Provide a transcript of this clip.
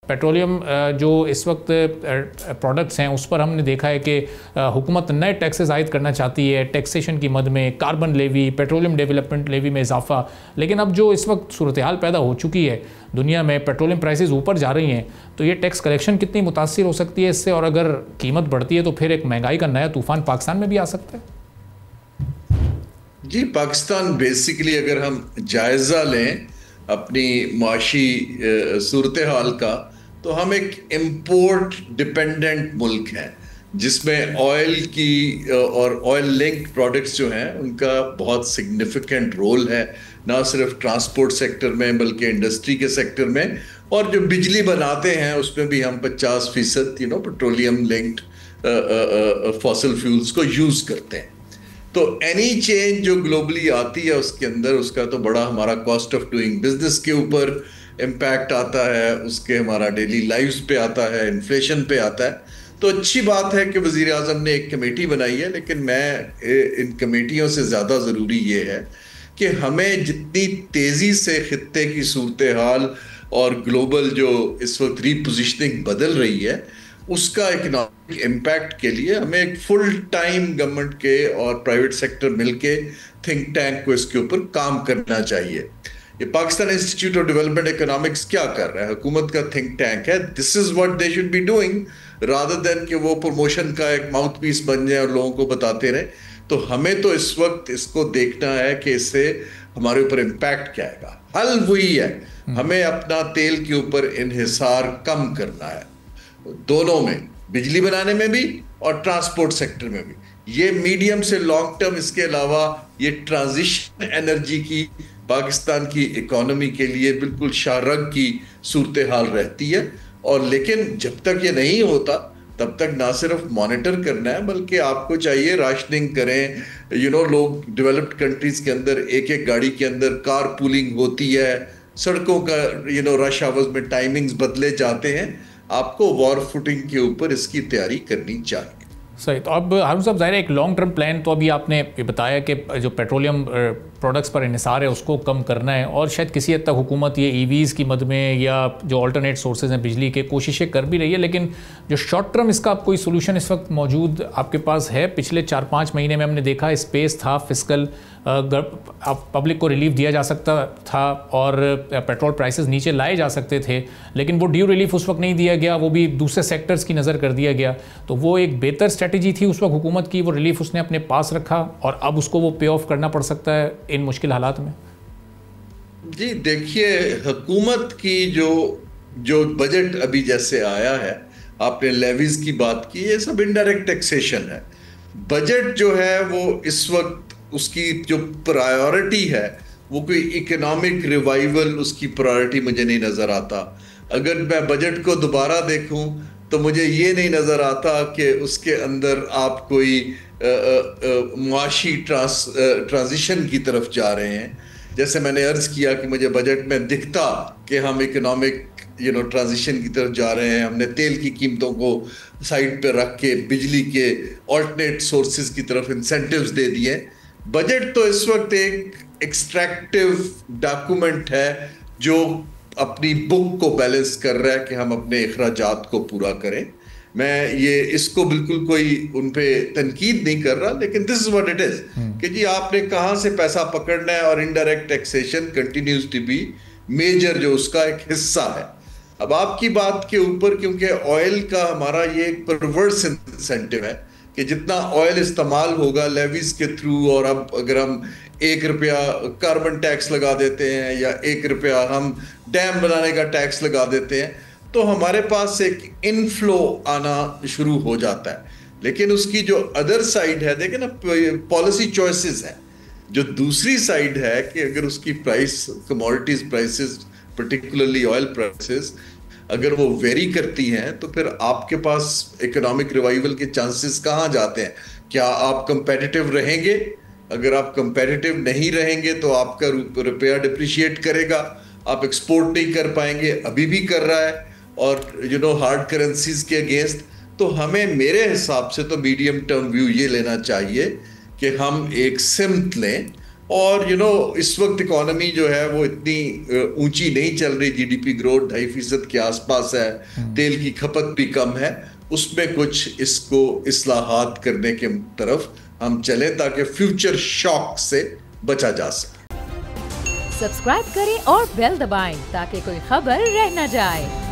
Petroleum जो इस वक्त प्रोडक्ट्स हैं उस पर हमने देखा है कि हुकूमत नए टैक्सेस आयद करना चाहती है, टैक्सेशन की मद में carbon levy, petroleum development levy में इजाफा। लेकिन अब जो इस वक्त सूरत हाल पैदा हो चुकी है दुनिया में, पेट्रोलियम प्राइसेस ऊपर जा रही हैं, तो ये टैक्स कलेक्शन कितनी मुतासिर हो सकती है इससे, और अगर कीमत बढ़ती है तो फिर एक महंगाई का नया तूफान पाकिस्तान में भी आ सकता है? जी, पाकिस्तान बेसिकली अगर हम जायजा लें अपनी माशी सूरत हाल का, तो हम एक इंपोर्ट डिपेंडेंट मुल्क हैं जिसमें ऑयल की और ऑयल लिंक्ड प्रोडक्ट्स जो हैं उनका बहुत सिग्निफिकेंट रोल है, ना सिर्फ ट्रांसपोर्ट सेक्टर में बल्कि इंडस्ट्री के सेक्टर में। और जो बिजली बनाते हैं उसमें भी हम 50% पेट्रोलियम लिंक्ड फॉसिल फ्यूल्स को यूज करते हैं। तो एनी चेंज जो ग्लोबली आती है उसके अंदर उसका तो बड़ा हमारा कॉस्ट ऑफ डूइंग बिजनेस के ऊपर इम्पैक्ट आता है, उसके हमारा डेली लाइफ्स पे आता है, इन्फ्लेशन पे आता है। तो अच्छी बात है कि वज़ीर आज़म ने एक कमेटी बनाई है, लेकिन मैं इन कमेटियों से ज़्यादा ज़रूरी ये है कि हमें जितनी तेज़ी से खित्ते की सूरत हाल और ग्लोबल जो इस वक्त रीपोजिशनिंग बदल रही है उसका इकोनॉमिक इम्पैक्ट के लिए हमें एक फुल टाइम गवर्नमेंट के और प्राइवेट सेक्टर मिलके थिंक टैंक को इसके ऊपर काम करना चाहिए। ये Pakistan institute of development economics क्या कर रहा है? हुकूमत का थिंक टैंक है। This is what they should be doing rather than कि वो प्रमोशन का एक माउथ पीस बन जाए और लोगों को बताते रहे। तो हमें तो इस वक्त इसको देखना है कि इससे हमारे ऊपर इम्पैक्ट क्या आएगा। हल वही है, हमें अपना तेल के ऊपर इन्हिसार कम करना है, दोनों में, बिजली बनाने में भी और ट्रांसपोर्ट सेक्टर में भी। ये मीडियम से लॉन्ग टर्म, इसके अलावा ये ट्रांजिशन एनर्जी की पाकिस्तान की इकोनॉमी के लिए बिल्कुल शाहरग की सूरत हाल रहती है। और लेकिन जब तक ये नहीं होता तब तक ना सिर्फ मॉनिटर करना है बल्कि आपको चाहिए राशनिंग करें। लोग डेवलप्ड कंट्रीज के अंदर एक एक गाड़ी के अंदर कार पूलिंग होती है, सड़कों का रश आवर्स में टाइमिंग्स बदले जाते हैं। आपको वॉर फुटिंग के ऊपर इसकी तैयारी करनी चाहिए। सही। तो अब हारून साहब, ज़ाहिर है एक लॉन्ग टर्म प्लान तो अभी आपने बताया कि जो पेट्रोलियम प्रोडक्ट्स पर इन्हिसार है उसको कम करना है, और शायद किसी हद तक हुकूमत ये ईवीज़ की मद में या जो अल्टरनेट सोर्सेज हैं बिजली के, कोशिशें कर भी रही है। लेकिन जो शॉर्ट टर्म इसका कोई सोल्यूशन इस वक्त मौजूद आपके पास है? पिछले 4-5 महीने में हमने देखा स्पेस था, फिस्कल पब्लिक को रिलीफ दिया जा सकता था और पेट्रोल प्राइसेस नीचे लाए जा सकते थे, लेकिन वो ड्यू रिलीफ उस वक्त नहीं दिया गया, वो भी दूसरे सेक्टर्स की नज़र कर दिया गया। तो वो एक बेहतर स्ट्रेटजी थी उस वक्त हुकूमत की, वो रिलीफ उसने अपने पास रखा और अब उसको वो पे ऑफ करना पड़ सकता है इन मुश्किल हालात में। जी देखिए, हुकूमत की जो बजट अभी जैसे आया है, आपने लेवीज की बात की, ये सब इनडायरेक्ट टैक्सेशन है। बजट जो है वो इस वक्त उसकी जो प्रायोरिटी है वो कोई इकोनॉमिक रिवाइवल उसकी प्रायोरिटी मुझे नहीं नजर आता। अगर मैं बजट को दोबारा देखूं तो मुझे ये नहीं नजर आता कि उसके अंदर आप कोई मुआशी ट्रांजिशन की तरफ जा रहे हैं। जैसे मैंने अर्ज किया कि मुझे बजट में दिखता कि हम इकोनॉमिक ट्रांजिशन की तरफ जा रहे हैं। हमने तेल की कीमतों को साइड पे रख के बिजली के ऑल्टरनेट सोर्सेज की तरफ इंसेंटिव्स दे दिए। बजट तो इस वक्त एक एक्सट्रैक्टिव डॉक्यूमेंट है जो अपनी बुक को बैलेंस कर रहा है कि हम अपने अखराजात को पूरा करें। मैं ये इसको बिल्कुल कोई उन पे तनकीद नहीं कर रहा, लेकिन this is what it is कि जी आपने कहां से पैसा पकड़ना है, और indirect taxation continues to be major जो उसका एक हिस्सा है। अब आपकी बात के ऊपर, क्योंकि ऑयल का हमारा ये एक परवर्स इंसेंटिव है कि जितना ऑयल इस्तेमाल होगा लेवीज के थ्रू, और अब अगर हम ₹1 कार्बन टैक्स लगा देते हैं या ₹1 हम डैम बनाने का टैक्स लगा देते हैं, तो हमारे पास एक इनफ्लो आना शुरू हो जाता है। लेकिन उसकी जो अदर साइड है, देखें ना, पॉलिसी चॉइसेस है। जो दूसरी साइड है कि अगर उसकी price, commodities prices, particularly oil prices अगर वो वेरी करती हैं, तो फिर आपके पास इकोनॉमिक रिवाइवल के चांसेस कहाँ जाते हैं? क्या आप कंपेटिटिव रहेंगे? अगर आप कंपेटिटिव नहीं रहेंगे तो आपका रुपया डिप्रिशिएट करेगा, आप एक्सपोर्ट नहीं कर पाएंगे, अभी भी कर रहा है, और हार्ड करेंसीज के अगेंस्ट। तो हमें, मेरे हिसाब से तो मीडियम टर्म व्यू ये लेना चाहिए कि हम एक सिमत लें और इस वक्त इकोनॉमी जो है वो इतनी ऊंची नहीं चल रही, जीडीपी ग्रोथ 2.5% के आसपास है, तेल की खपत भी कम है, उसमें कुछ इसको इस्लाहात करने के तरफ हम चले ताकि फ्यूचर शॉक से बचा जा सके। सब्सक्राइब करें और बेल दबाएं ताकि कोई खबर रह न जाए।